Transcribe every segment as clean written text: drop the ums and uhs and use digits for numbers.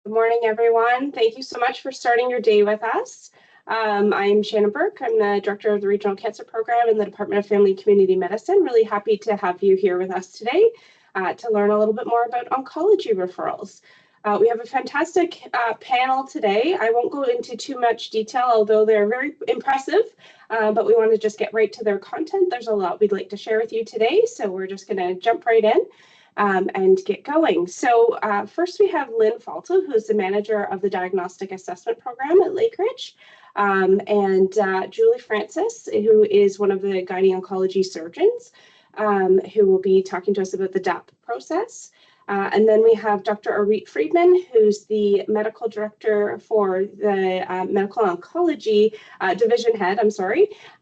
Good morning, everyone. Thank you so much for starting your day with us. I'm Shannon Burke. I'm the Director of the Regional Cancer Program in the Department of Family and Community Medicine. Really happy to have you here with us today to learn a little bit more about oncology referrals. We have a fantastic panel today. I won't go into too much detail, although they're very impressive, but we want to just get right to their content. There's a lot we'd like to share with you today, so we're just going to jump right in. And get going. So first we have Lynn Falto, who's the manager of the Diagnostic Assessment Program at Lakeridge, and Julie Francis, who is one of the gynae-oncology surgeons, who will be talking to us about the DAP process. And then we have Dr. Arit Friedman, who's the medical director for the medical oncology division head,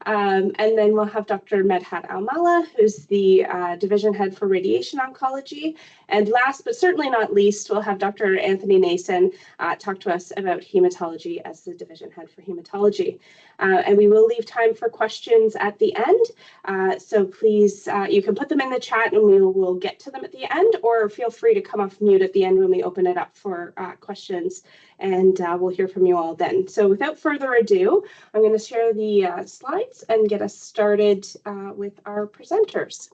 and then we'll have Dr. Medhat Almala, who's the division head for radiation oncology. And last but certainly not least, we'll have Dr. Anthony Nason talk to us about hematology as the division head for hematology. And we will leave time for questions at the end. So please, you can put them in the chat and we will get to them at the end, or feel free to come off mute at the end when we open it up for questions, and we'll hear from you all then. So without further ado, I'm going to share the slides and get us started with our presenters.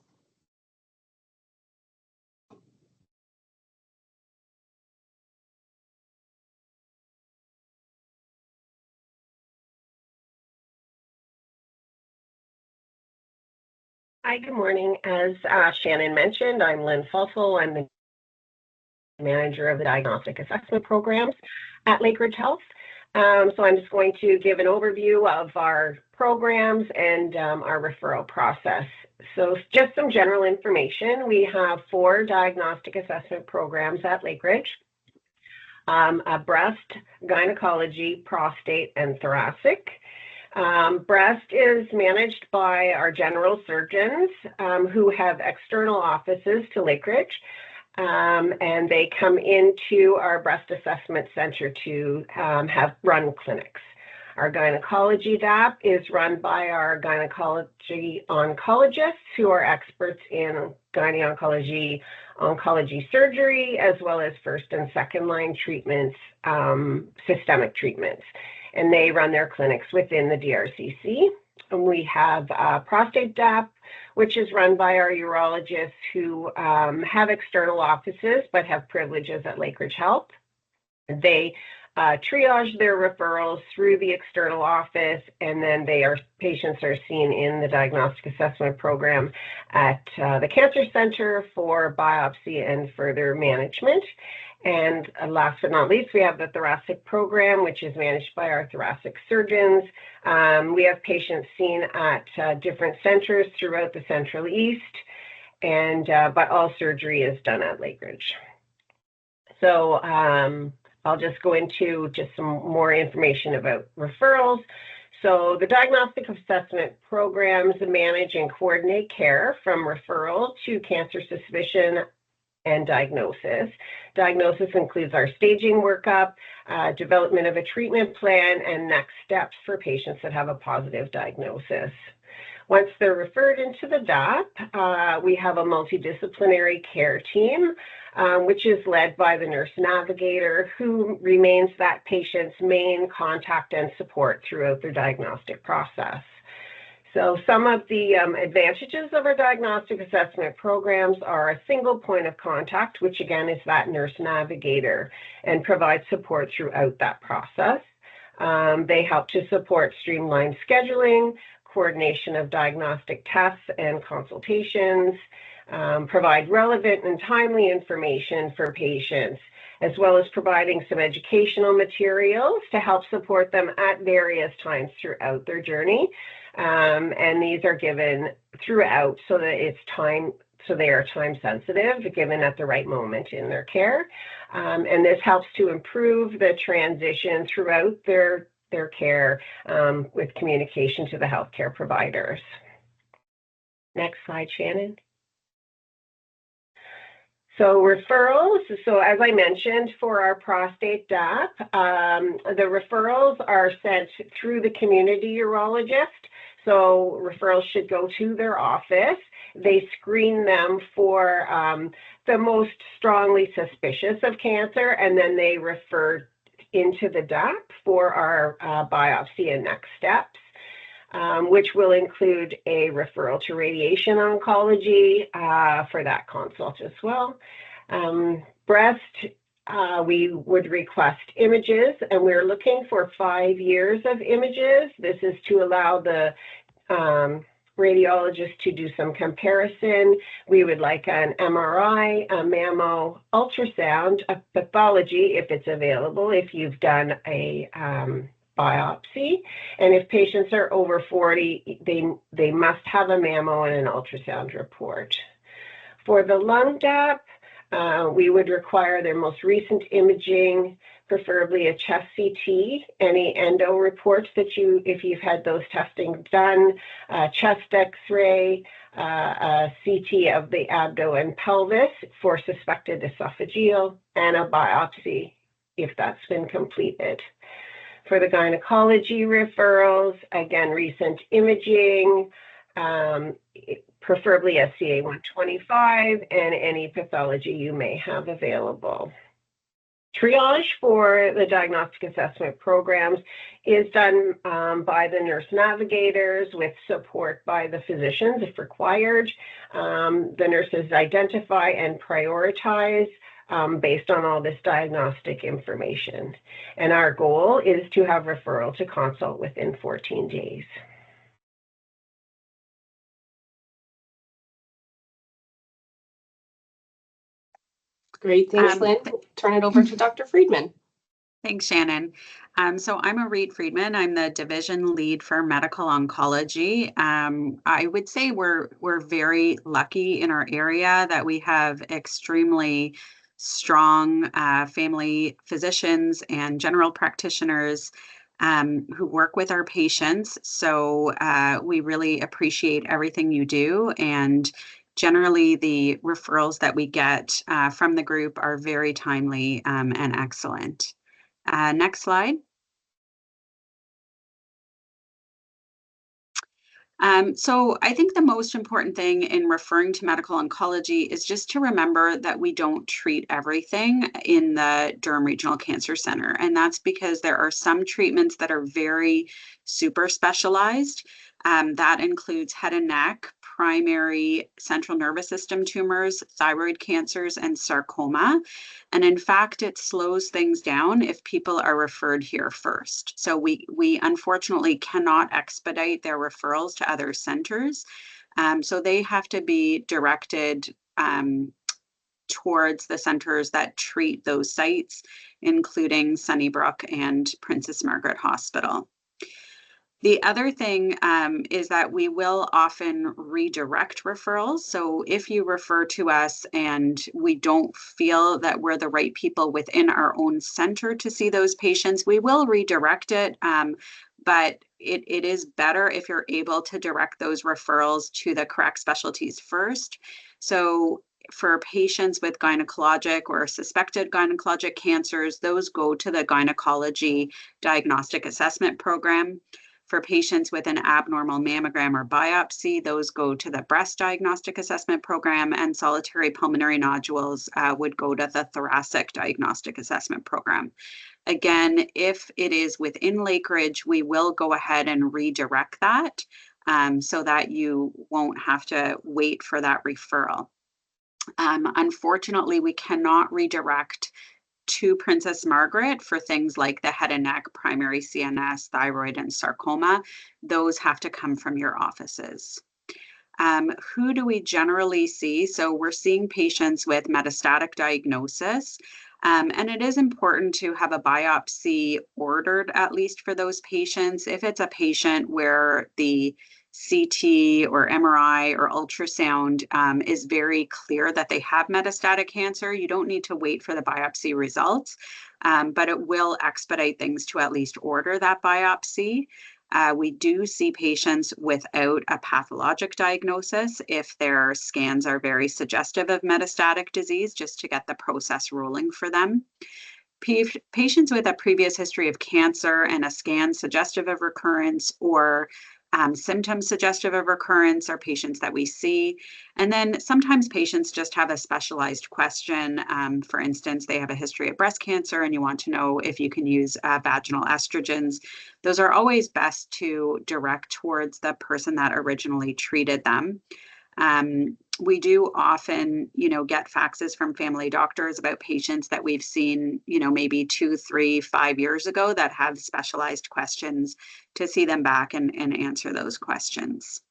Hi, good morning. As Shannon mentioned, I'm Lynn Falto. I'm the manager of the Diagnostic Assessment Programs at Lakeridge Health. So I'm just going to give an overview of our programs and our referral process. So just some general information. We have 4 diagnostic assessment programs at Lakeridge. A breast, gynecology, prostate, and thoracic. Breast is managed by our general surgeons who have external offices to Lakeridge, and they come into our breast assessment center to run clinics. Our gynecology DAP is run by our gynecology oncologists who are experts in gynae-oncology, oncology surgery, as well as first and second line treatments, systemic treatments. And they run their clinics within the DRCC. And we have prostate DAP, which is run by our urologists who have external offices but have privileges at Lakeridge Health. They triage their referrals through the external office, and then patients are seen in the diagnostic assessment program at the cancer center for biopsy and further management. And last but not least, we have the thoracic program, which is managed by our thoracic surgeons. We have patients seen at different centers throughout the Central East, and but all surgery is done at Lakeridge. So I'll just go into just some more information about referrals. So the diagnostic assessment programs manage and coordinate care from referral to cancer suspicion and diagnosis. Diagnosis includes our staging workup, development of a treatment plan, and next steps for patients that have a positive diagnosis. Once they're referred into the DAP, we have a multidisciplinary care team, which is led by the nurse navigator, who remains that patient's main contact and support throughout their diagnostic process. So some of the advantages of our diagnostic assessment programs are a single point of contact, which again is that nurse navigator, and provides support throughout that process. They help to support streamlined scheduling, coordination of diagnostic tests and consultations, provide relevant and timely information for patients, as well as providing some educational materials to help support them at various times throughout their journey. And these are given throughout so that they are time sensitive, given at the right moment in their care. And this helps to improve the transition throughout their care with communication to the healthcare providers. Next slide, Shannon. So referrals, so as I mentioned, for our prostate DAP, the referrals are sent through the community urologist. So referrals should go to their office, they screen them for the most strongly suspicious of cancer, and then they refer into the DAP for our biopsy and next steps, which will include a referral to radiation oncology for that consult as well. Breast, we would request images, and we're looking for 5 years of images. This is to allow the radiologist to do some comparison. We would like an MRI, a mammo, ultrasound, a pathology if it's available, if you've done a biopsy. And if patients are over 40, they must have a mammo and an ultrasound report. For the lung DAP, we would require their most recent imaging, preferably a chest CT, any endo reports that if you've had those testing done, chest X-ray, a CT of the abdo and pelvis for suspected esophageal, and a biopsy if that's been completed. For the gynecology referrals, again, recent imaging, preferably a CA-125, and any pathology you may have available. Triage for the diagnostic assessment programs is done by the nurse navigators with support by the physicians if required. The nurses identify and prioritize based on all this diagnostic information. And our goal is to have referral to consult within 14 days. Great, thanks, Lynn. Turn it over to Dr. Friedman. Thanks, Shannon. So I'm a Reed Friedman. I'm the division lead for medical oncology. I would say we're very lucky in our area that we have extremely strong family physicians and general practitioners who work with our patients. So we really appreciate everything you do, and generally the referrals that we get from the group are very timely and excellent. Next slide. So I think the most important thing in referring to medical oncology is just to remember that we don't treat everything in the Durham Regional Cancer Center. And that's because there are some treatments that are very super specialized. That includes head and neck, primary central nervous system tumors, thyroid cancers, and sarcoma. And in fact, it slows things down if people are referred here first. So we unfortunately cannot expedite their referrals to other centers. So they have to be directed towards the centers that treat those sites, including Sunnybrook and Princess Margaret Hospital. The other thing is that we will often redirect referrals. So if you refer to us and we don't feel that we're the right people within our own center to see those patients, we will redirect it. But it is better if you're able to direct those referrals to the correct specialties first. So for patients with gynecologic or suspected gynecologic cancers, those go to the gynecology diagnostic assessment program. For patients with an abnormal mammogram or biopsy, those go to the breast diagnostic assessment program, and solitary pulmonary nodules would go to the thoracic diagnostic assessment program. Again, if it is within Lakeridge, we will go ahead and redirect that so that you won't have to wait for that referral. Unfortunately, we cannot redirect to Princess Margaret for things like the head and neck, primary CNS, thyroid, and sarcoma. Those have to come from your offices. Who do we generally see? So we're seeing patients with metastatic diagnosis, and it is important to have a biopsy ordered at least for those patients. If it's a patient where the CT or MRI or ultrasound is very clear that they have metastatic cancer, you don't need to wait for the biopsy results, but it will expedite things to at least order that biopsy. We do see patients without a pathologic diagnosis if their scans are very suggestive of metastatic disease, just to get the process rolling for them. Patients with a previous history of cancer and a scan suggestive of recurrence, or symptoms suggestive of recurrence are patients that we see. And then sometimes patients just have a specialized question. For instance, they have a history of breast cancer and you want to know if you can use vaginal estrogens. Those are always best to direct towards the person that originally treated them. We do often, get faxes from family doctors about patients that we've seen, maybe 2, 3, 5 years ago that have specialized questions to see them back and answer those questions.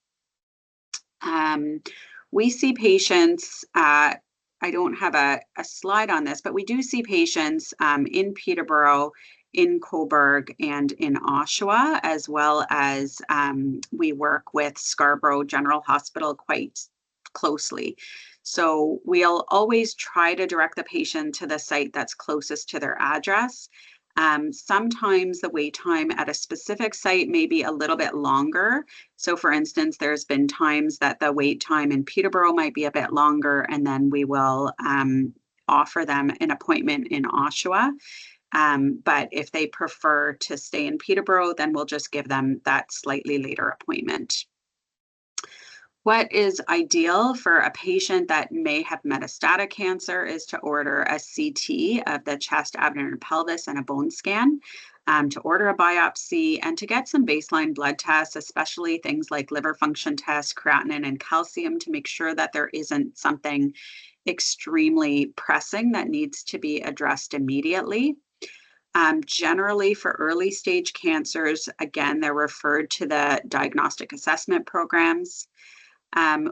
We see patients, I don't have a slide on this, but we do see patients in Peterborough, in Cobourg, and in Oshawa, as well as we work with Scarborough General Hospital quite closely. So we'll always try to direct the patient to the site that's closest to their address. Sometimes the wait time at a specific site may be a little bit longer. So for instance, there's been times that the wait time in Peterborough might be a bit longer, and then we will offer them an appointment in Oshawa. But if they prefer to stay in Peterborough, then we'll just give them that slightly later appointment. What is ideal for a patient that may have metastatic cancer is to order a CT of the chest, abdomen, and pelvis and a bone scan, to order a biopsy, and to get some baseline blood tests, especially things like liver function tests, creatinine, and calcium, to make sure that there isn't something extremely pressing that needs to be addressed immediately. Generally, for early stage cancers, again, they're referred to the diagnostic assessment programs.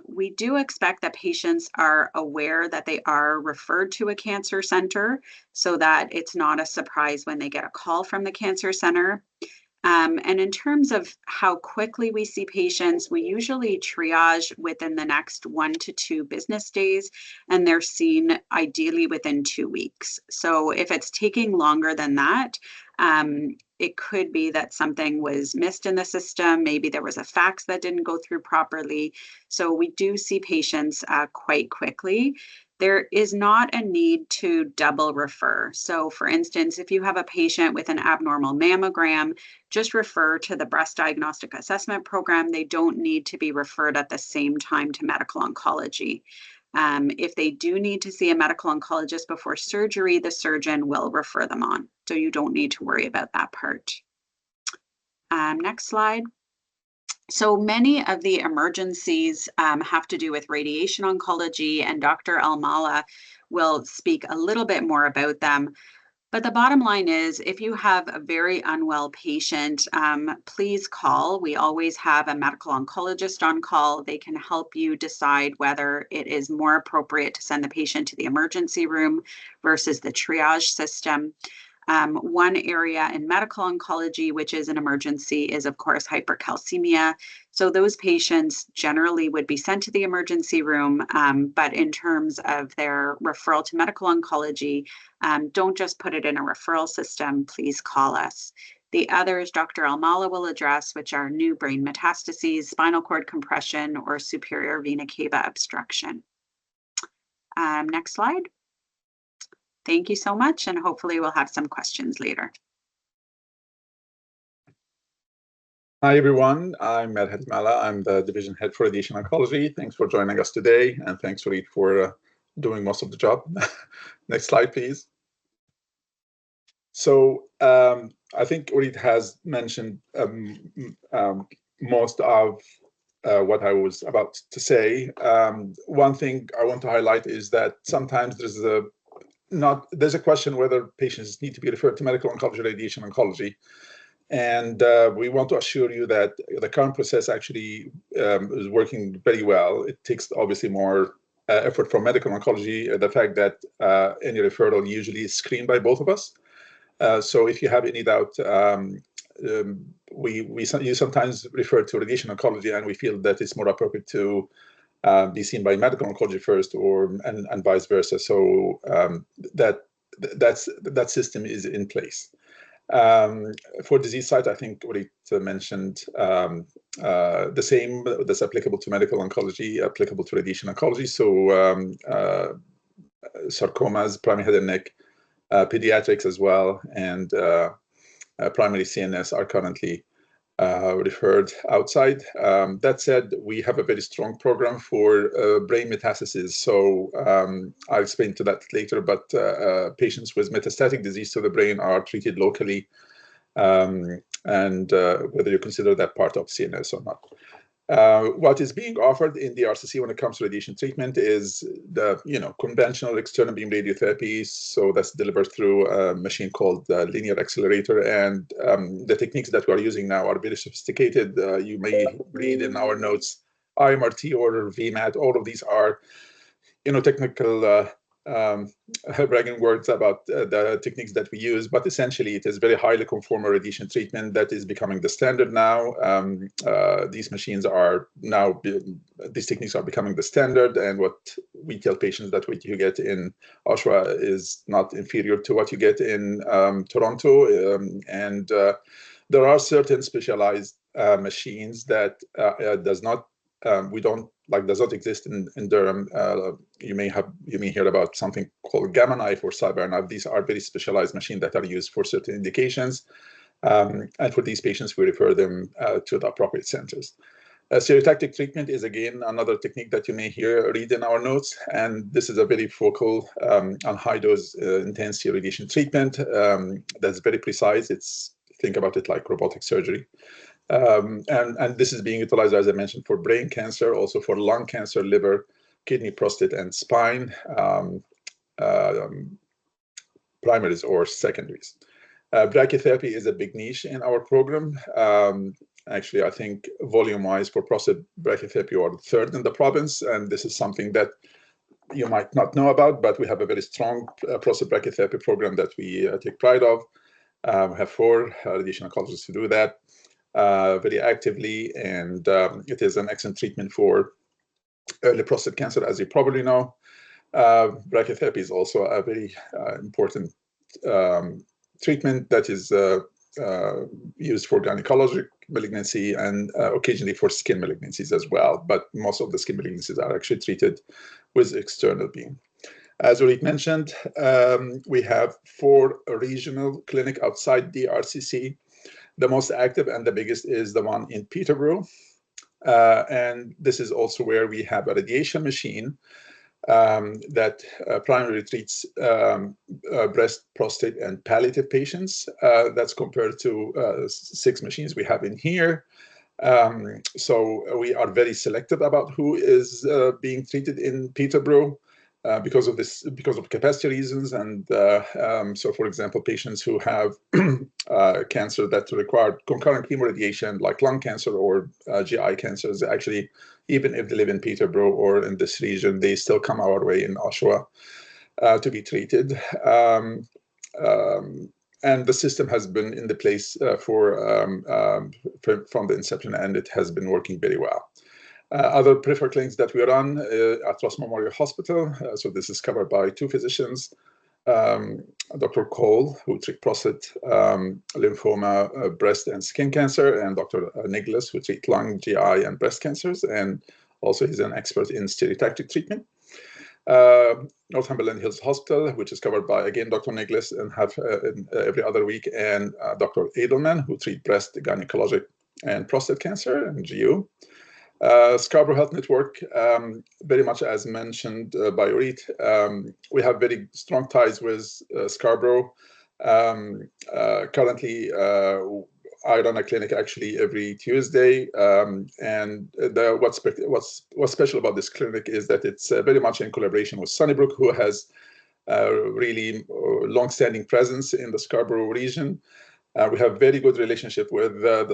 We do expect that patients are aware that they are referred to a cancer center so that it's not a surprise when they get a call from the cancer center. And in terms of how quickly we see patients, we usually triage within the next 1 to 2 business days, and they're seen ideally within 2 weeks. So if it's taking longer than that, it could be that something was missed in the system. Maybe there was a fax that didn't go through properly. So we do see patients quite quickly. There is not a need to double refer. So for instance, if you have a patient with an abnormal mammogram, just refer to the breast diagnostic assessment program. They don't need to be referred at the same time to medical oncology. If they do need to see a medical oncologist before surgery, the surgeon will refer them on. So you don't need to worry about that part. Next slide. So many of the emergencies have to do with radiation oncology, and Dr. Almala will speak a little bit more about them. But the bottom line is, if you have a very unwell patient, please call. We always have a medical oncologist on call. They can help you decide whether it is more appropriate to send the patient to the emergency room versus the triage system. One area in medical oncology, which is an emergency, is of course hypercalcemia. So those patients generally would be sent to the emergency room, but in terms of their referral to medical oncology, don't just put it in a referral system, please call us. The others Dr. Almala will address, which are new brain metastases, spinal cord compression, or superior vena cava obstruction. Next slide. Thank you so much, and hopefully we'll have some questions later. Hi, everyone. I'm Matt Hadmala. I'm the Division Head for Radiation Oncology. Thanks for joining us today, and thanks, Reed, for doing most of the job. Next slide, please. So I think Reed has mentioned most of what I was about to say. One thing I want to highlight is that sometimes there's a question whether patients need to be referred to medical oncology or radiation oncology. And we want to assure you that the current process actually is working very well. It takes obviously more effort from medical oncology, the fact that any referral usually is screened by both of us. So if you have any doubt, you sometimes refer to radiation oncology, and we feel that it's more appropriate to be seen by medical oncology first, and vice versa. So that system is in place. For disease site, I think Reed mentioned the same that's applicable to medical oncology, applicable to radiation oncology. So sarcomas, primary head and neck, pediatrics as well, and primary CNS are currently referred outside. That said, we have a very strong program for brain metastases. So I'll explain to that later, but patients with metastatic disease to the brain are treated locally, and whether you consider that part of CNS or not. What is being offered in the RCC when it comes to radiation treatment is the conventional external beam radiotherapy. So that's delivered through a machine called linear accelerator, and the techniques that we are using now are very sophisticated. You may read in our notes IMRT or VMAT. All of these are technical bragging words about the techniques that we use, but essentially it is very highly conformal radiation treatment that is becoming the standard now. These techniques are becoming the standard, and what we tell patients that what you get in Oshawa is not inferior to what you get in Toronto, and there are certain specialized machines that does not exist in Durham. You may hear about something called Gamma Knife or Cyber Knife. These are very specialized machines that are used for certain indications, and for these patients, we refer them to the appropriate centers. Stereotactic treatment is again another technique that you may read in our notes, and this is a very focal and high dose intense radiation treatment that's very precise. Think about it like robotic surgery. And this is being utilized, as I mentioned, for brain cancer, also for lung cancer, liver, kidney, prostate, and spine, primaries or secondaries. Brachytherapy is a big niche in our program. Actually, I think volume-wise for prostate brachytherapy, we are third in the province, and this is something that you might not know about, but we have a very strong prostate brachytherapy program that we take pride of. We have 4 radiation oncologists who do that very actively, and it is an excellent treatment for early prostate cancer, as you probably know. Brachytherapy is also a very important treatment that is used for gynecologic malignancy and occasionally for skin malignancies as well, but most of the skin malignancies are actually treated with external beam. As Orit mentioned, we have 4 regional clinics outside the RCC. The most active and the biggest is the one in Peterborough. And this is also where we have a radiation machine that primarily treats breast, prostate, and palliative patients. That's compared to 6 machines we have in here. So we are very selective about who is being treated in Peterborough. Because of capacity reasons, and so, for example, patients who have cancer that require concurrent chemoradiation, like lung cancer or GI cancers, actually, even if they live in Peterborough or in this region, they still come our way in Oshawa to be treated. And the system has been in the place from the inception, and it has been working very well. Other preferred clinics that we run at Ross Memorial Hospital. So this is covered by 2 physicians, Dr. Cole, who treats prostate, lymphoma, breast, and skin cancer, and Dr. Nicholas, who treats lung, GI, and breast cancers, and also he's an expert in stereotactic treatment. Northumberland Hills Hospital, which is covered by, again, Dr. Nicholas, and have every other week, and Dr. Edelman, who treats breast, gynecologic, and prostate cancer, and GU. Scarborough Health Network, very much as mentioned by Orit, we have very strong ties with Scarborough. Currently, I run a clinic actually every Tuesday, and what's special about this clinic is that it's very much in collaboration with Sunnybrook, who has really long-standing presence in the Scarborough region. We have very good relationship with the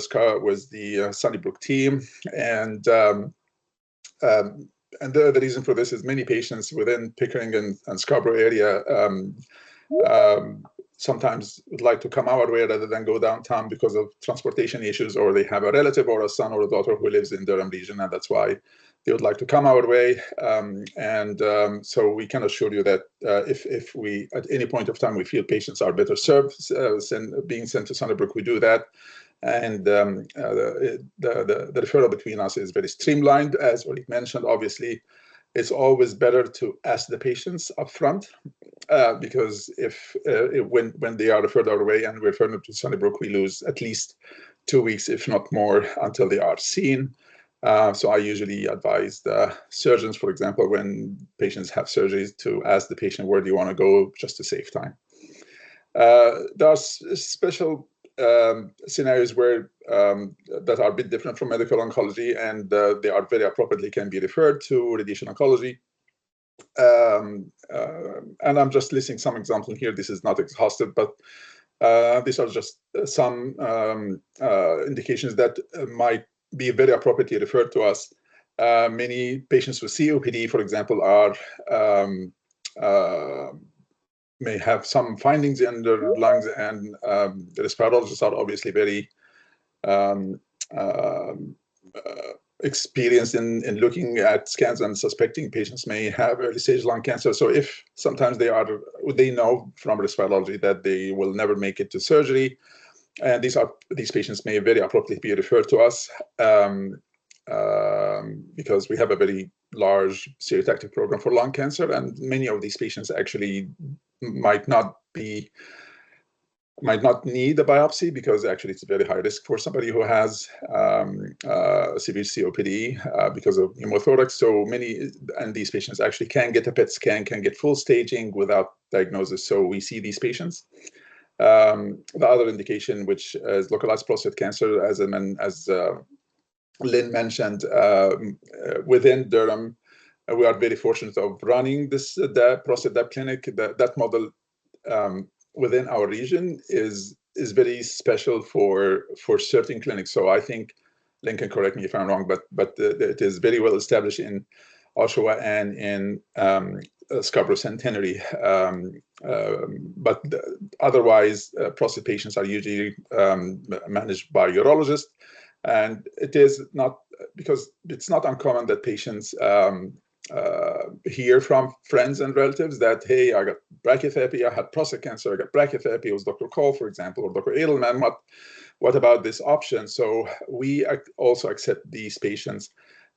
Sunnybrook team, and the reason for this is many patients within Pickering and Scarborough area sometimes would like to come our way rather than go downtown because of transportation issues, or they have a relative or a son or a daughter who lives in Durham region, and that's why they would like to come our way. So we can assure you that if we, at any point of time, we feel patients are better served being sent to Sunnybrook, we do that. And the referral between us is very streamlined. As Orit mentioned, obviously, it's always better to ask the patients up front, because when they are referred our way and we refer them to Sunnybrook, we lose at least 2 weeks, if not more, until they are seen. So I usually advise the surgeons, for example, when patients have surgeries, to ask the patient, where do you want to go, just to save time. There are special scenarios where that are a bit different from medical oncology, and they are very appropriately can be referred to radiation oncology. And I'm just listing some examples here. This is not exhaustive, but these are just some indications that might be very appropriately referred to us. Many patients with COPD, for example, are may have some findings in their lungs, and the respirologists are obviously very experienced in looking at scans and suspecting patients may have early stage lung cancer. So if sometimes they know from respirology that they will never make it to surgery, and these patients may very appropriately be referred to us because we have a very large stereotactic program for lung cancer, and many of these patients actually might not need a biopsy, because actually it's very high risk for somebody who has severe COPD because of pneumothorax. So and these patients actually can get a PET scan, can get full staging without diagnosis. So we see these patients. The other indication, which is localized prostate cancer, as Lynn mentioned, within Durham, we are very fortunate of running this prostate DAP clinic. That model within our region is very special for certain clinics. So I think Lynn can correct me if I'm wrong, but it is very well established in Oshawa and in Scarborough Centenary. But otherwise, prostate patients are usually managed by urologists. And it is not, because it's not uncommon that patients hear from friends and relatives that, hey, I got brachytherapy, I had prostate cancer, I got brachytherapy, it was Dr. Cole, for example, or Dr. Edelman, what about this option? So we also accept these patients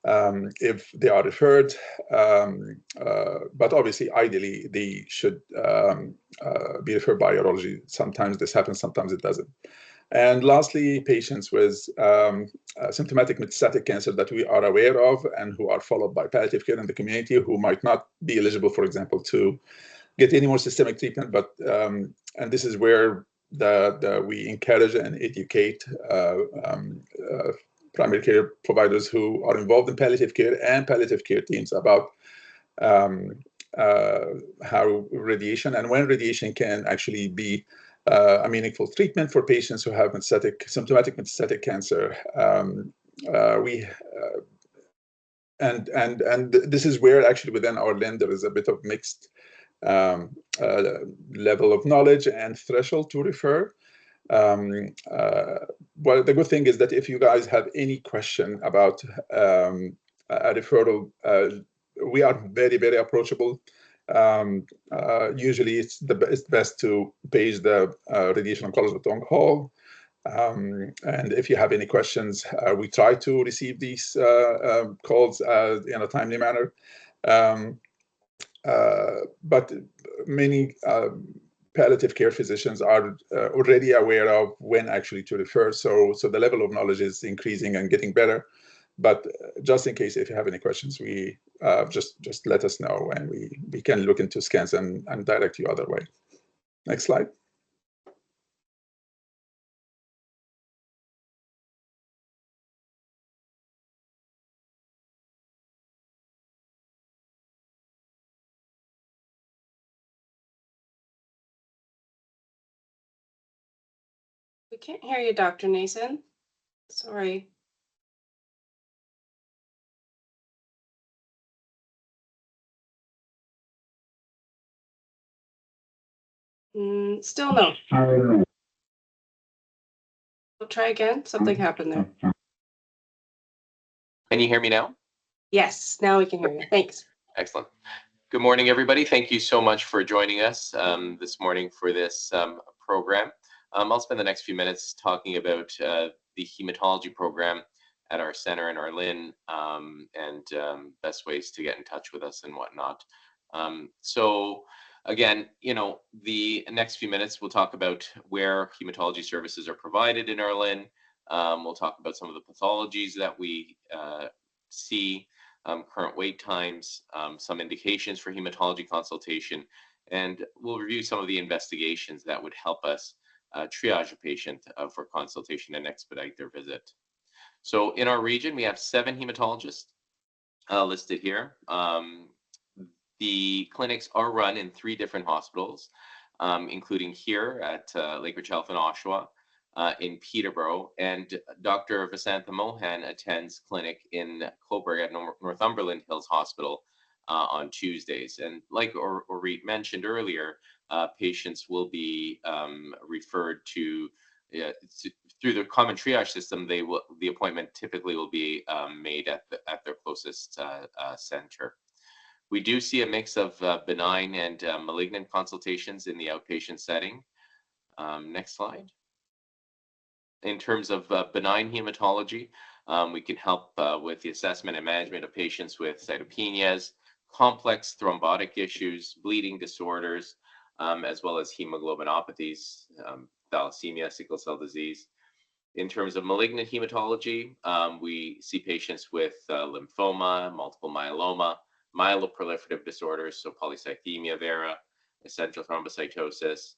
if they are referred, but obviously, ideally, they should be referred by urology. Sometimes this happens, sometimes it doesn't. And lastly, patients with symptomatic metastatic cancer that we are aware of and who are followed by palliative care in the community, who might not be eligible, for example, to get any more systemic treatment. But and this is where we encourage and educate primary care providers who are involved in palliative care and palliative care teams about how radiation and when radiation can actually be a meaningful treatment for patients who have symptomatic metastatic cancer. And this is where actually within our LIN there is a bit of mixed level of knowledge and threshold to refer. Well, the good thing is that if you guys have any question about a referral, we are very, very approachable. Usually it's best to page the radiation oncologist on call. And if you have any questions, we try to receive these calls in a timely manner. But many palliative care physicians are already aware of when actually to refer. So the level of knowledge is increasing and getting better. But just in case, if you have any questions, we just let us know, and we can look into scans and direct you other way. Next slide. We can't hear you, Dr. Nason. Sorry. Still no. We'll try again. Something happened there. Can you hear me now? Yes, now we can hear you. Thanks. Excellent. Good morning, everybody. Thank you so much for joining us this morning for this program. I'll spend the next few minutes talking about the hematology program at our center in Arlin and best ways to get in touch with us and whatnot. So again, the next few minutes we'll talk about where hematology services are provided in Arlin, We'll talk about some of the pathologies that we see, current wait times, some indications for hematology consultation, and we'll review some of the investigations that would help us triage a patient for consultation and expedite their visit. So in our region, we have 7 hematologists listed here. The clinics are run in 3 different hospitals, including here at Lakeridge Health in Oshawa, in Peterborough, and Dr. Vasantha Mohan attends clinic in Coburg at Northumberland Hills Hospital on Tuesdays. And like Orit mentioned earlier, patients will be referred to through the common triage system. The appointment typically will be made at their closest center. We do see a mix of benign and malignant consultations in the outpatient setting. Next slide. In terms of benign hematology, we can help with the assessment and management of patients with cytopenias, complex thrombotic issues, bleeding disorders, as well as hemoglobinopathies, thalassemia, sickle cell disease. In terms of malignant hematology, we see patients with lymphoma, multiple myeloma, myeloproliferative disorders, so polycythemia vera, essential thrombocytosis,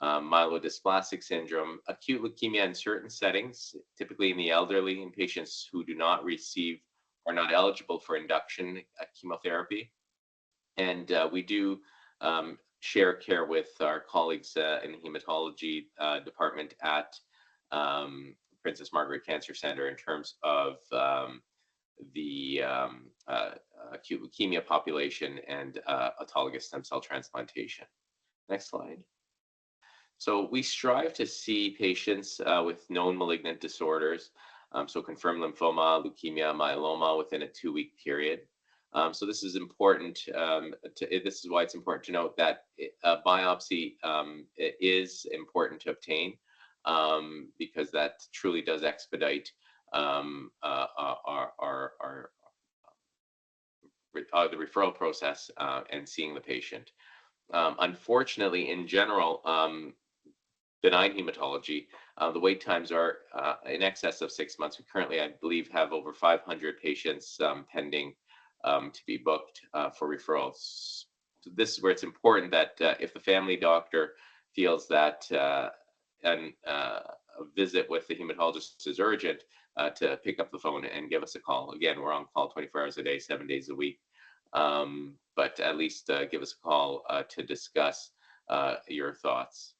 myelodysplastic syndrome, acute leukemia in certain settings, typically in the elderly, in patients who do not receive or not eligible for induction chemotherapy. And we do share care with our colleagues in the hematology department at Princess Margaret Cancer Center in terms of the acute leukemia population and autologous stem cell transplantation. Next slide. So we strive to see patients with known malignant disorders, so confirmed lymphoma, leukemia, myeloma within a 2-week period. So this is important. This is why it's important to note that a biopsy is important to obtain, because that truly does expedite the referral process and seeing the patient. Unfortunately, in general, benign hematology, the wait times are in excess of 6 months. We currently, I believe, have over 500 patients pending to be booked for referrals. So this is where it's important that if the family doctor feels that a visit with the hematologist is urgent, to pick up the phone and give us a call. Again, we're on call 24 hours a day, 7 days a week. But at least give us a call to discuss your thoughts.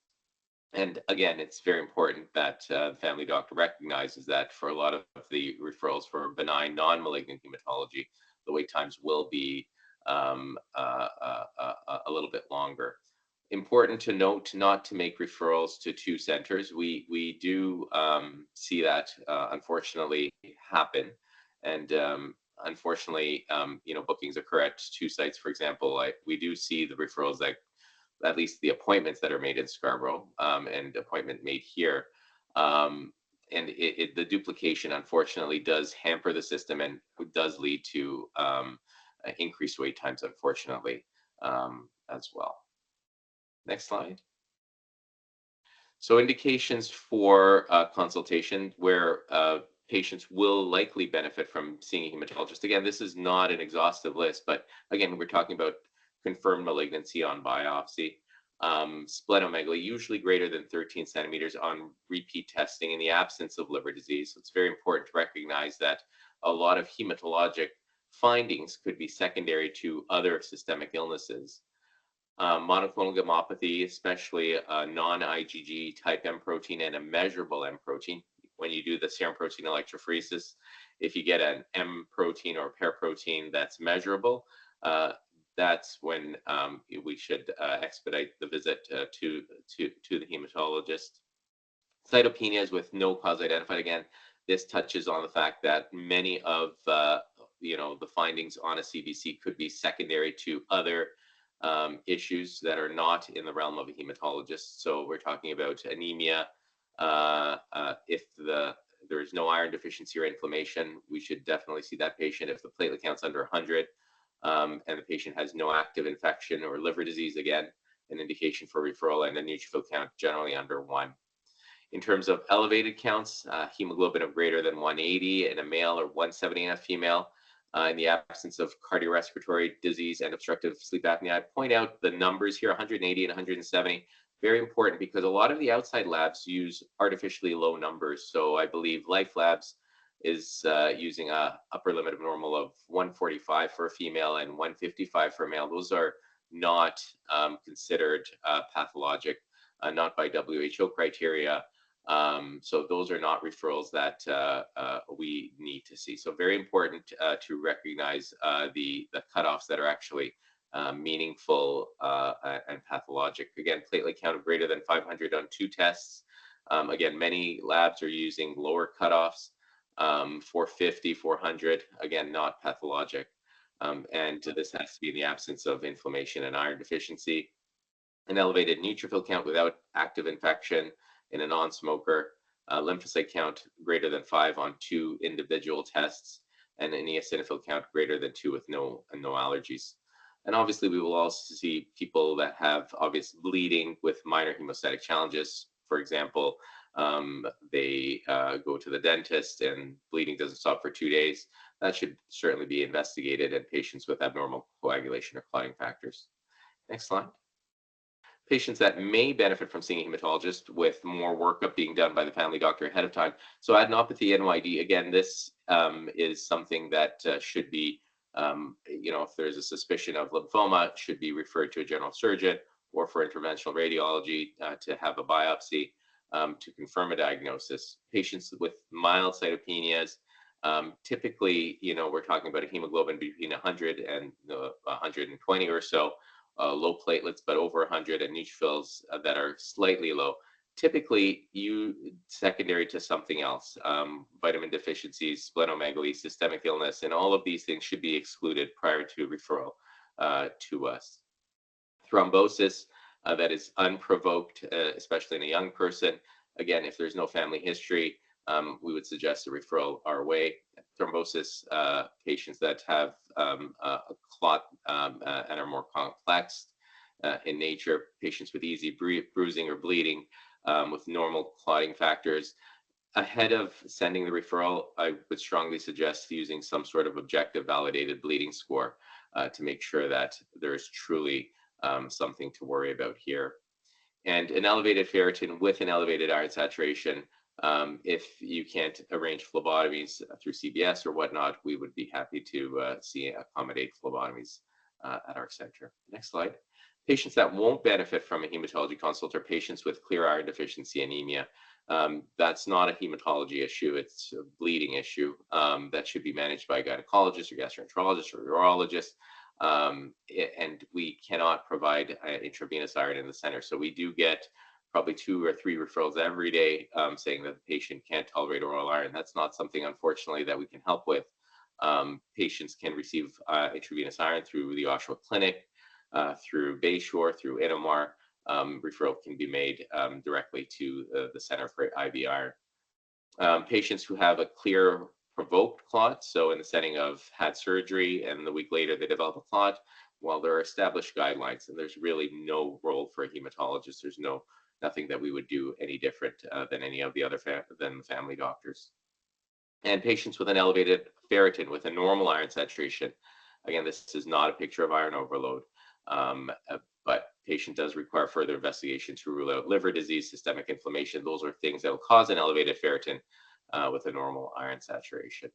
And again, it's very important that the family doctor recognizes that for a lot of the referrals for benign, non-malignant hematology, the wait times will be a little bit longer. Important to note not to make referrals to 2 centers. We do see that unfortunately happen, and unfortunately, bookings occur at 2 sites. For example, we do see the referrals that, at least the appointments that are made in Scarborough and appointment made here. And the duplication, unfortunately, does hamper the system and does lead to increased wait times, unfortunately, as well. Next slide. So indications for consultation where patients will likely benefit from seeing a hematologist. Again, this is not an exhaustive list, but again, we're talking about confirmed malignancy on biopsy, splenomegaly, usually greater than 13 centimeters on repeat testing in the absence of liver disease. So it's very important to recognize that a lot of hematologic findings could be secondary to other systemic illnesses. Monoclonal gammopathy, especially a non-IgG type M protein and a measurable M protein. When you do the serum protein electrophoresis, if you get an M protein or paraprotein that's measurable, that's when we should expedite the visit to the hematologist. Cytopenias with no cause identified. Again, this touches on the fact that many of the findings on a CBC could be secondary to other issues that are not in the realm of a hematologist. So we're talking about anemia. If there is no iron deficiency or inflammation, we should definitely see that patient. If the platelet count's under 100 and the patient has no active infection or liver disease, again, an indication for referral, and a neutrophil count generally under 1. In terms of elevated counts, hemoglobin of greater than 180 in a male or 170 in a female, in the absence of cardiorespiratory disease and obstructive sleep apnea. I point out the numbers here, 180 and 170, very important because a lot of the outside labs use artificially low numbers. So I believe Life Labs is using a upper limit of normal of 145 for a female and 155 for a male. Those are not considered pathologic, not by WHO criteria. So those are not referrals that we need to see. So very important to recognize the cutoffs that are actually meaningful and pathologic. Again, platelet count of greater than 500 on 2 tests. Again, many labs are using lower cutoffs, 450, 400, again, not pathologic. And this has to be in the absence of inflammation and iron deficiency. An elevated neutrophil count without active infection in a non-smoker, lymphocyte count greater than 5 on 2 individual tests, and an eosinophil count greater than 2 with no allergies. And obviously, we will also see people that have obvious bleeding with minor hemostatic challenges. For example, they go to the dentist and bleeding doesn't stop for 2 days. That should certainly be investigated in patients with abnormal coagulation or clotting factors. Next slide. Patients that may benefit from seeing a hematologist with more workup being done by the family doctor ahead of time. So adenopathy NYD, again, this is something that should be, if there's a suspicion of lymphoma, should be referred to a general surgeon or for interventional radiology to have a biopsy to confirm a diagnosis. Patients with mild cytopenias, typically, we're talking about a hemoglobin between 100 and 120 or so. Low platelets, but over 100, and neutrophils that are slightly low. Typically, secondary to something else, vitamin deficiencies, splenomegaly, systemic illness, and all of these things should be excluded prior to referral to us. Thrombosis that is unprovoked, especially in a young person. Again, if there's no family history, we would suggest a referral our way. Thrombosis patients that have a clot and are more complex in nature, patients with easy bruising or bleeding with normal clotting factors. Ahead of sending the referral, I would strongly suggest using some sort of objective validated bleeding score to make sure that there is truly something to worry about here. And an elevated ferritin with an elevated iron saturation, if you can't arrange phlebotomies through CBS or whatnot, we would be happy to accommodate phlebotomies at our center. Next slide. Patients that won't benefit from a hematology consult are patients with clear iron deficiency anemia. That's not a hematology issue, it's a bleeding issue that should be managed by a gynecologist or gastroenterologist or urologist. And we cannot provide intravenous iron in the center. So we do get probably 2 or 3 referrals every day saying that the patient can't tolerate oral iron. That's not something, unfortunately, that we can help with. Patients can receive intravenous iron through the Oshawa Clinic, through Bayshore, through Innomar. Referral can be made directly to the Center for IV Iron. Patients who have a clear provoked clot, so in the setting of had surgery and the week later they develop a clot, well, there are established guidelines and there's really no role for a hematologist. There's nothing that we would do any different than any of the other than the family doctors. And patients with an elevated ferritin with a normal iron saturation, again, this is not a picture of iron overload, but patient does require further investigation to rule out liver disease, systemic inflammation. Those are things that will cause an elevated ferritin with a normal iron saturation.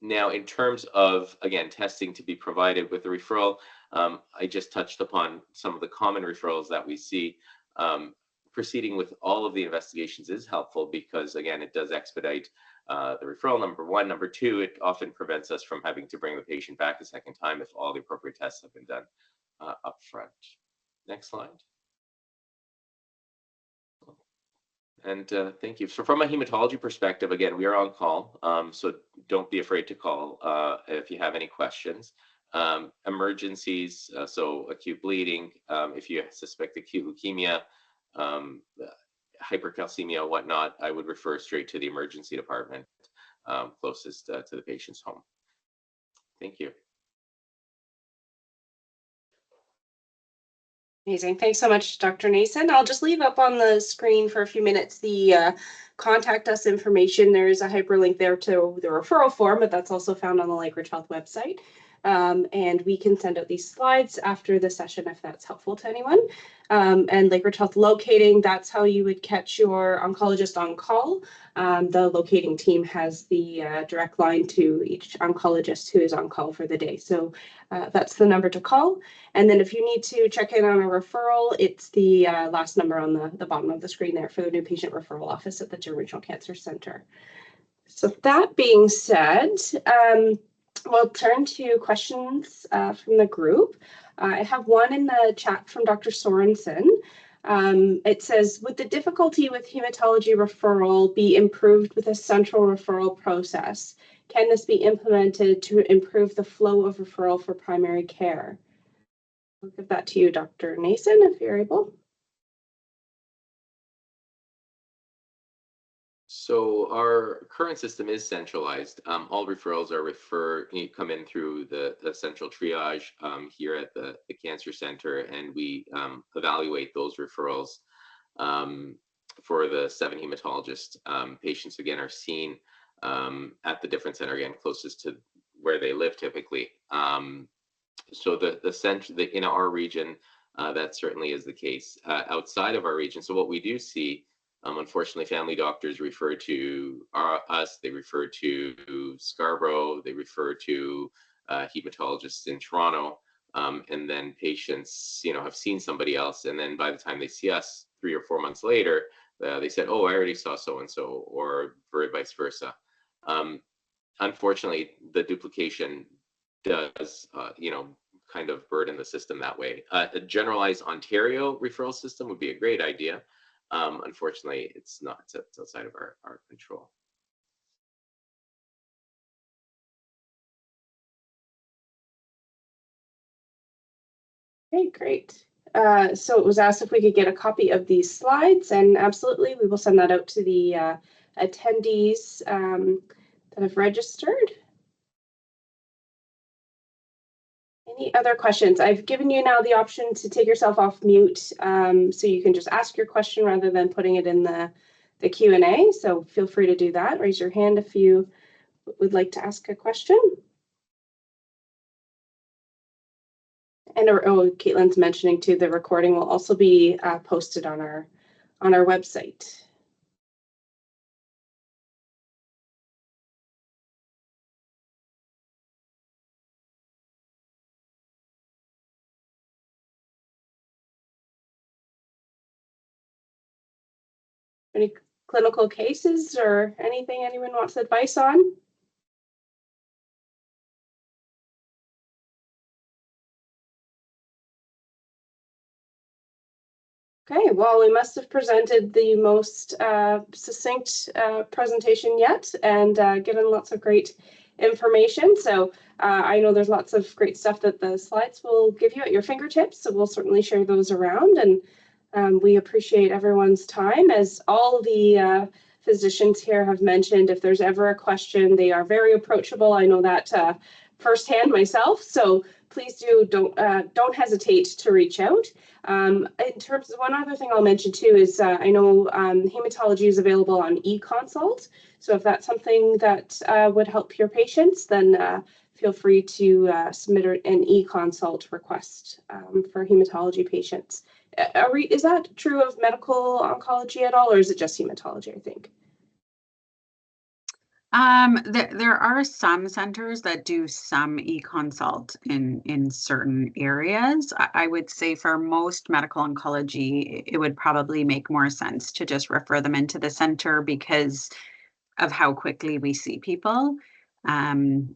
Now, in terms of, again, testing to be provided with the referral, I just touched upon some of the common referrals that we see. Proceeding with all of the investigations is helpful because, again, it does expedite the referral, number one. Number two, it often prevents us from having to bring the patient back a second time if all the appropriate tests have been done up front. Next slide. And thank you. So from a hematology perspective, again, we are on call, so don't be afraid to call if you have any questions. Emergencies, so acute bleeding, if you suspect acute leukemia, hypercalcemia, whatnot, I would refer straight to the emergency department closest to the patient's home. Thank you. Amazing. Thanks so much, Dr. Nason. I'll just leave up on the screen for a few minutes the contact us information. There's a hyperlink there to the referral form, but that's also found on the Lake Ridge Health website. And we can send out these slides after the session if that's helpful to anyone. And Lake Ridge Health locating, that's how you would catch your oncologist on call. The locating team has the direct line to each oncologist who is on call for the day. So that's the number to call. And then if you need to check in on a referral, it's the last number on the bottom of the screen there for the new patient referral office at the Regional Cancer Center. So that being said, we'll turn to questions from the group. I have one in the chat from Dr. Sorensen. It says, would the difficulty with hematology referral be improved with a central referral process? Can this be implemented to improve the flow of referral for primary care? I'll give that to you, Dr. Nason, if you're able. So our current system is centralized. All referrals come in through the central triage here at the Cancer Center, and we evaluate those referrals for the 7 hematologist patients. Again, are seen at the different center, again, closest to where they live typically. So in our region, that certainly is the case. Outside of our region, so what we do see, unfortunately, family doctors refer to us, they refer to Scarborough, they refer to hematologists in Toronto, and then patients, have seen somebody else, and then by the time they see us 3 or 4 months later, they said, "Oh, I already saw so-and-so," or vice versa. Unfortunately, the duplication does, kind of burden the system that way. A generalized Ontario referral system would be a great idea. Unfortunately, it's not. It's outside of our control. Okay, great. So it was asked if we could get a copy of these slides, and absolutely, we will send that out to the attendees that have registered. Any other questions? I've given you now the option to take yourself off mute, so you can just ask your question rather than putting it in the Q&A. So feel free to do that. Raise your hand if you would like to ask a question. And Caitlin's mentioning too, the recording will also be posted on our website. Any clinical cases or anything anyone wants advice on? Okay, well, we must have presented the most succinct presentation yet, and given lots of great information. So I know there's lots of great stuff that the slides will give you at your fingertips, so we'll certainly share those around. And we appreciate everyone's time. As all the physicians here have mentioned, if there's ever a question, they are very approachable. I know that firsthand myself, so please don't hesitate to reach out. In terms of one other thing I'll mention too is I know hematology is available on eConsult. So if that's something that would help your patients, then feel free to submit an eConsult request for hematology patients. Is that true of medical oncology at all, or is it just hematology, I think? There are some centers that do some e-consult in certain areas. I would say for most medical oncology, it would probably make more sense to just refer them into the center because of how quickly we see people. And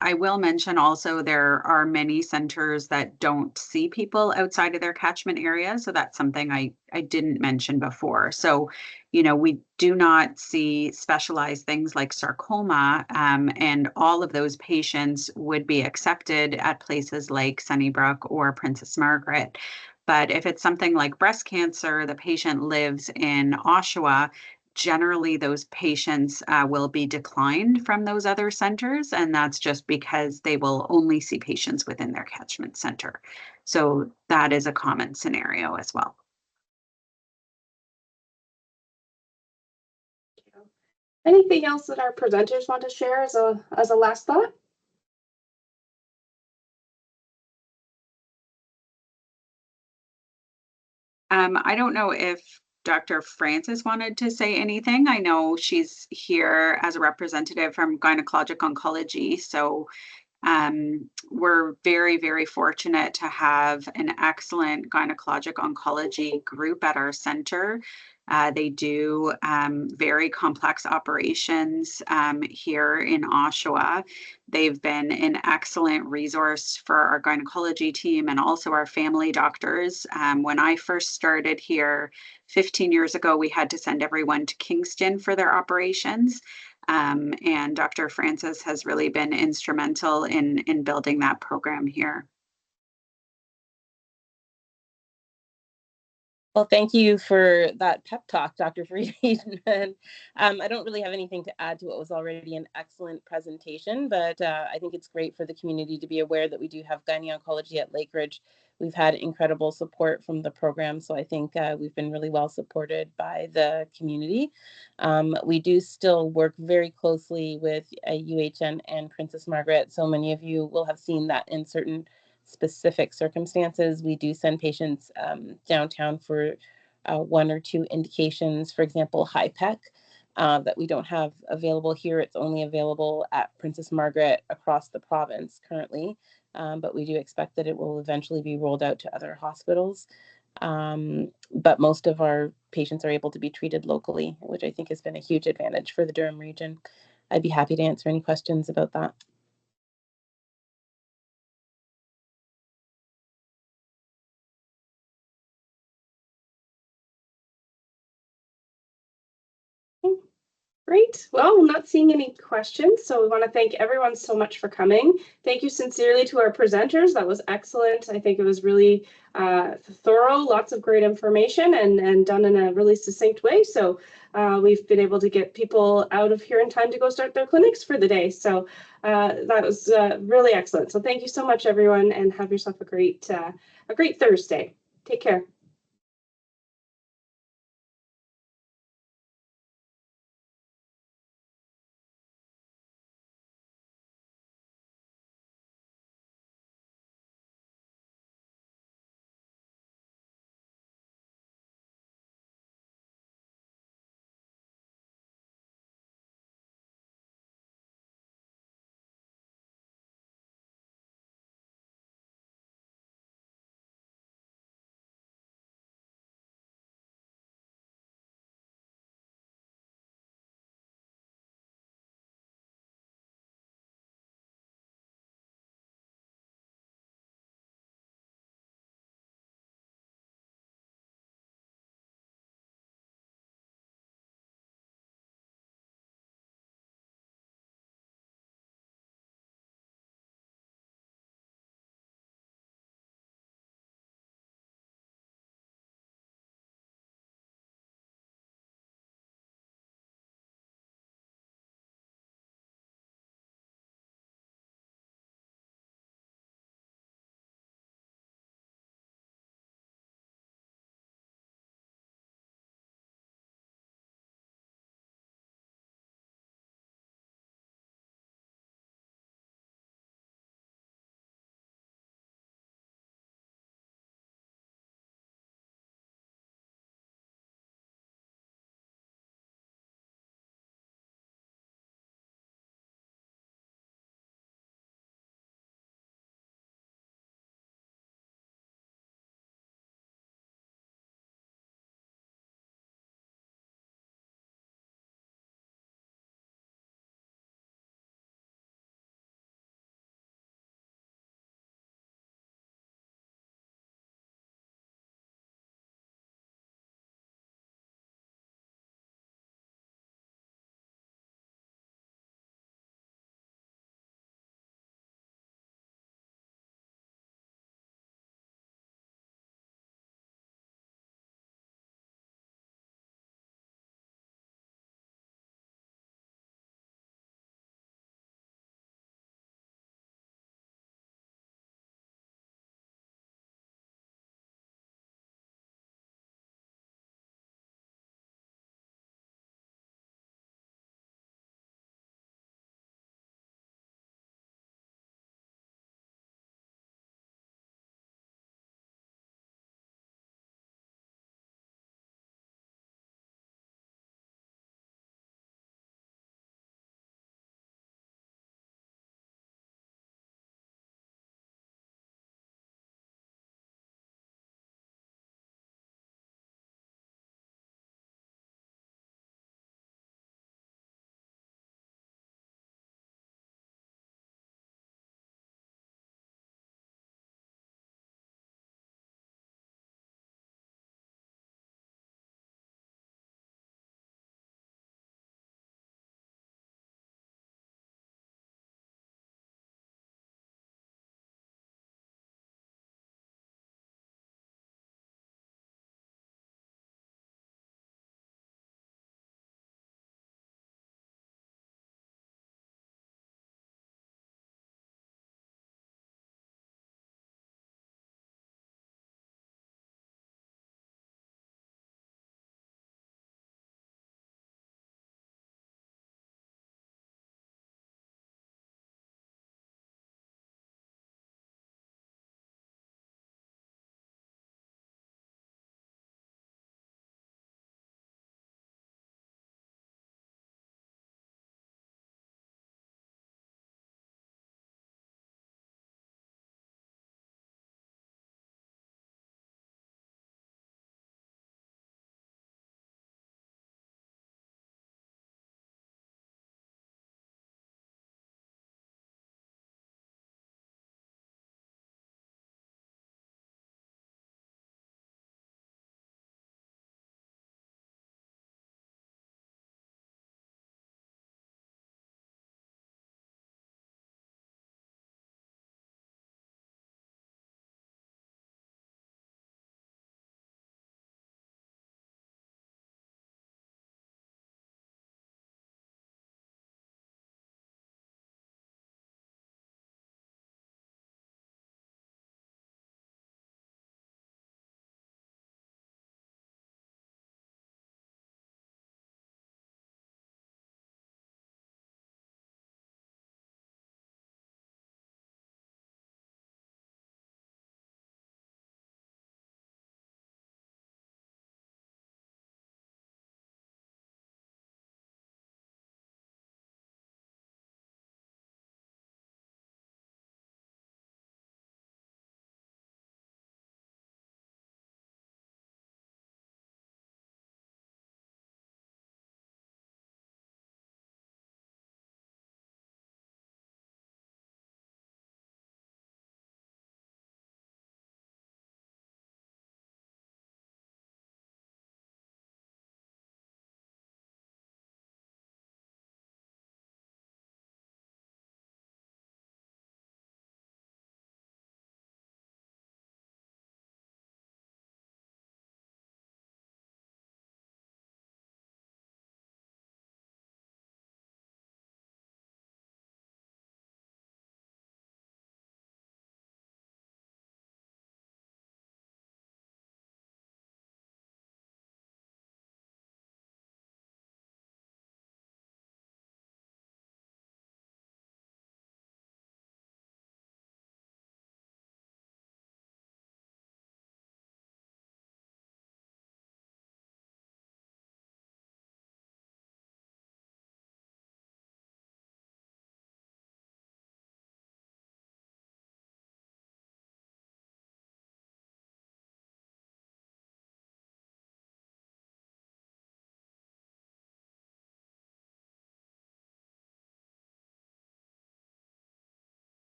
I will mention also there are many centers that don't see people outside of their catchment area. So that's something I didn't mention before. So, we do not see specialized things like sarcoma, and all of those patients would be accepted at places like Sunnybrook or Princess Margaret. But if it's something like breast cancer, the patient lives in Oshawa, generally those patients will be declined from those other centers, and that's just because they will only see patients within their catchment center. So that is a common scenario as well. Anything else that our presenters want to share as a last thought? I don't know if Dr. Francis wanted to say anything. I know she's here as a representative from Gynecologic Oncology. So we're very, very fortunate to have an excellent gynecologic oncology group at our center. They do very complex operations here in Oshawa. They've been an excellent resource for our gynecology team and also our family doctors. When I first started here 15 years ago, we had to send everyone to Kingston for their operations. And Dr. Francis has really been instrumental in building that program here. Well, thank you for that pep talk, Dr. Friedman. I don't really have anything to add to what was already an excellent presentation, but I think it's great for the community to be aware that we do have gynae oncology at Lakeridge. We've had incredible support from the program, so I think we've been really well supported by the community. We do still work very closely with UHN and Princess Margaret, so many of you will have seen that in certain specific circumstances. We do send patients downtown for 1 or 2 indications, for example, high PEC, that we don't have available here. It's only available at Princess Margaret across the province currently, but we do expect that it will eventually be rolled out to other hospitals. But most of our patients are able to be treated locally, which I think has been a huge advantage for the Durham region. I'd be happy to answer any questions about that. Great. Well, we're not seeing any questions, so we want to thank everyone so much for coming. Thank you sincerely to our presenters. That was excellent. I think it was really thorough, lots of great information, and done in a really succinct way. So we've been able to get people out of here in time to go start their clinics for the day. So that was really excellent. So thank you so much, everyone, and have yourself a great Thursday. Take care.